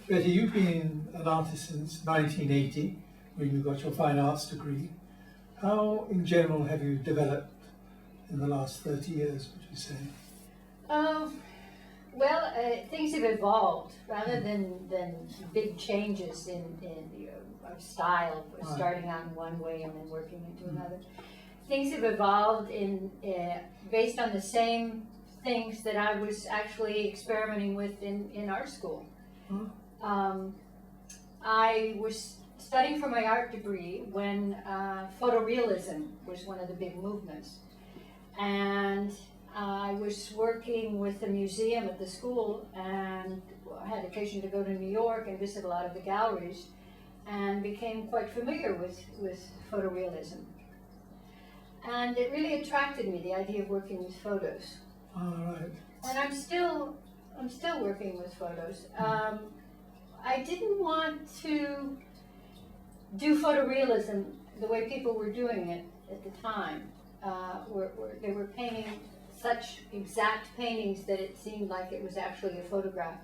Betty, you've been an artist since 1980, when you got your fine arts degree. How, in general, have you developed in the last 30 years, would you say? Well, things have evolved rather than big changes in our style, starting out in one way and then working into another. Things have evolved based on the same things that I was actually experimenting with in art school. I was studying for my art degree when photorealism was one of the big movements. And I was working with a museum at the school, and I had occasion to go to New York and visit a lot of the galleries, and became quite familiar with photorealism. And it really attracted me, the idea of working with photos. All right. And I'm still working with photos. I didn't want to do photorealism the way people were doing it at the time. They were painting such exact paintings that it seemed like it was actually a photograph.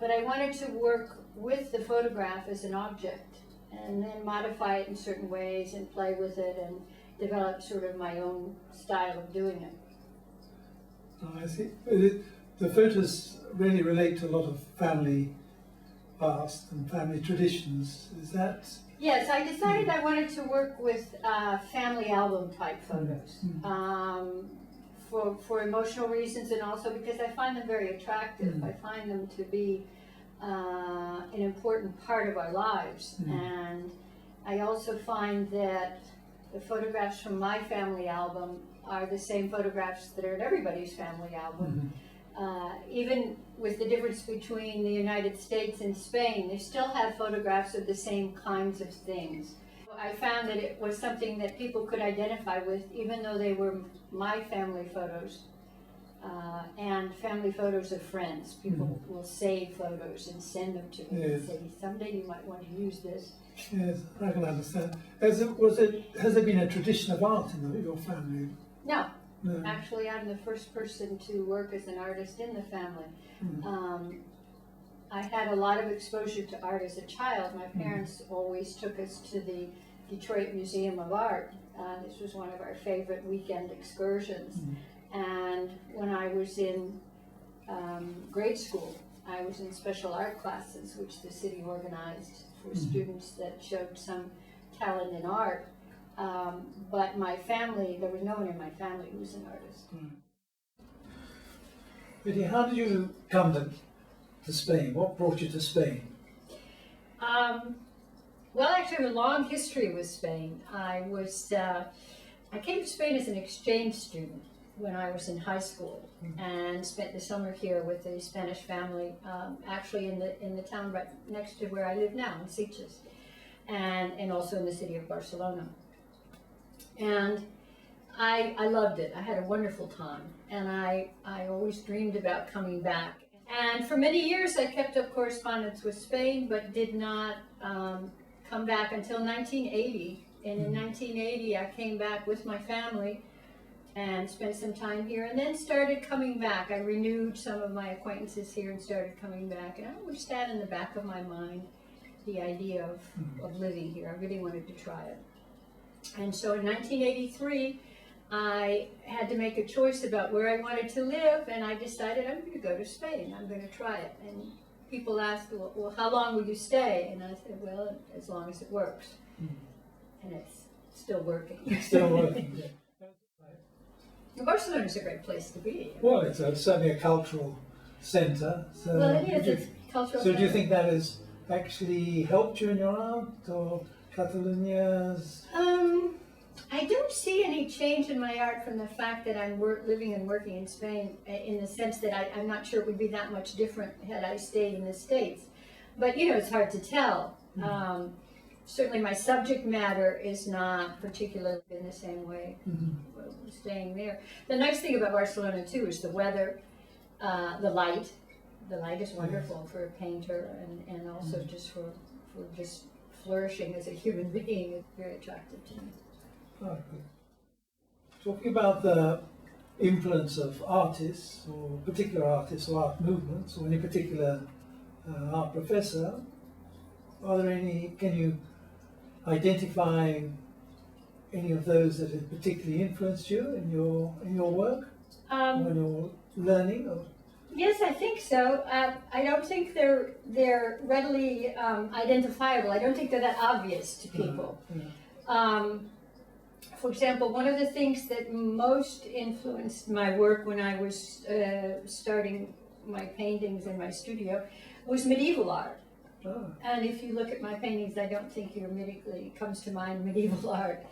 But I wanted to work with the photograph as an object and then modify it in certain ways and play with it and develop sort of my own style of doing it. Oh, I see. The photos really relate to a lot of family past and family traditions. Is that? Yes, I decided I wanted to work with family album type photos. For emotional reasons, and also because I find them very attractive. I find them to be an important part of our lives. And I also find that the photographs from my family album are the same photographs that are in everybody's family album. Even with the difference between the United States and Spain, they still have photographs of the same kinds of things. I found that it was something that people could identify with, even though they were my family photos and family photos of friends. People will save photos and send them to me and say, someday you might want to use this. Yes, I can understand. Has there been a tradition of art in your family? No. Actually, I'm the first person to work as an artist in the family. I had a lot of exposure to art as a child. My parents always took us to the Detroit Museum of Art. This was one of our favorite weekend excursions. And when I was in grade school, I was in special art classes, which the city organized for students that showed some talent in art. But my family, there was no one in my family who was an artist. Betty, how did you come to Spain? What brought you to Spain? Well, actually, I have a long history with Spain. I came to Spain as an exchange student when I was in high school, and spent the summer here with a Spanish family, actually in the town right next to where I live now, in Sitges, and also in the city of Barcelona. And I loved it. I had a wonderful time, and I always dreamed about coming back. And for many years I kept up correspondence with Spain, but did not come back until 1980. And in 1980 I came back with my family and spent some time here, and then started coming back. I renewed some of my acquaintances here and started coming back. And I always had in the back of my mind the idea of living here. I really wanted to try it. And so in 1983, I had to make a choice about where I wanted to live, and I decided I'm going to go to Spain. I'm going to try it. And people asked, well, how long will you stay? And I said, well, as long as it works. And it's still working. It's still working, yeah. Barcelona is a great place to be. Well, it's certainly a cultural centre. So Well, it is. It's cultural. So do you think that has actually helped you in your art, or Catalonia's? I don't see any change in my art from the fact that I'm living and working in Spain, in the sense that I'm not sure it would be that much different had I stayed in the States. But, it's hard to tell. Certainly my subject matter is not particularly in the same way staying there. The nice thing about Barcelona, too, is the weather, the light. The light is wonderful for a painter, and also just for just flourishing as a human being. It's very attractive to me. Oh, good. Talking about the influence of artists, or particular artists, or art movements, or any particular art professor, are there any, can you identify any of those that have particularly influenced you in your work, when you're learning? Or? Yes, I think so. I don't think they're readily identifiable. I don't think they're that obvious to people. For example, one of the things that most influenced my work when I was starting my paintings in my studio was medieval art. Oh. And if you look at my paintings, I don't think immediately comes to mind medieval art.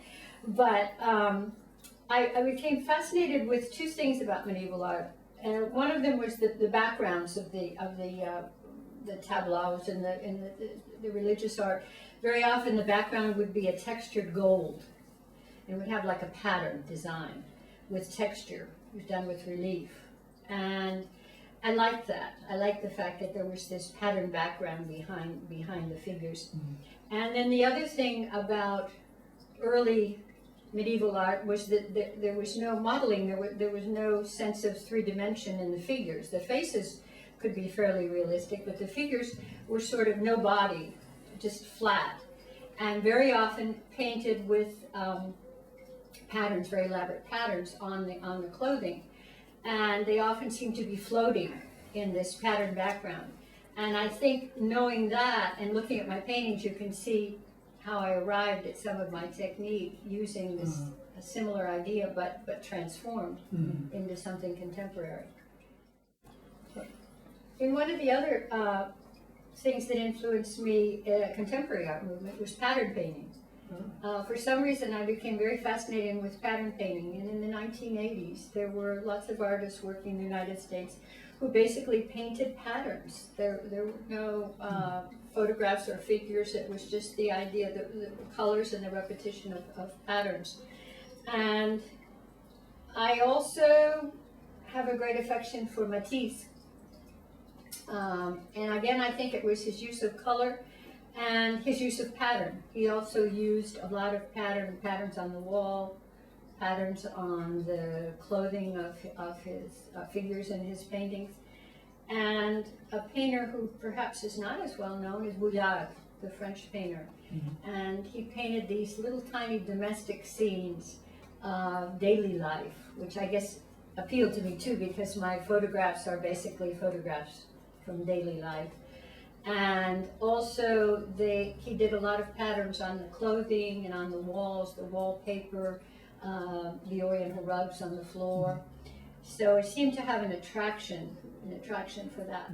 But I became fascinated with two things about medieval art. And one of them was the backgrounds of the tableaus and the religious art. Very often the background would be a textured gold. It would have like a pattern design with texture. It was done with relief. And I liked that. I liked the fact that there was this pattern background behind the figures. Mm-hmm. And then the other thing about early medieval art was that there was no modeling. There was no sense of three dimension in the figures. The faces could be fairly realistic, but the figures were sort of no body, just flat, and very often painted with patterns, very elaborate patterns on the clothing, and they often seem to be floating in this pattern background. And I think knowing that and looking at my paintings, you can see how I arrived at some of my technique using this a similar idea, but transformed into something contemporary. And one of the other things that influenced me contemporary art movement was pattern painting. For some reason, I became very fascinated with pattern painting, and in the 1980s, there were lots of artists working in the United States who basically painted patterns. There were no photographs or figures. It was just the idea, the colors and the repetition of patterns. And I also have a great affection for Matisse. And again, I think it was his use of color and his use of pattern. He also used a lot of patterns on the wall, patterns on the clothing of his figures in his paintings. And a painter who perhaps is not as well known is Vuillard, the French painter. Mm-hmm. And he painted these little tiny domestic scenes of daily life, which I guess appealed to me too, because my photographs are basically photographs from daily life. And also he did a lot of patterns on the clothing and on the walls, the wallpaper, the oriental rugs on the floor. So it seemed to have an attraction for that.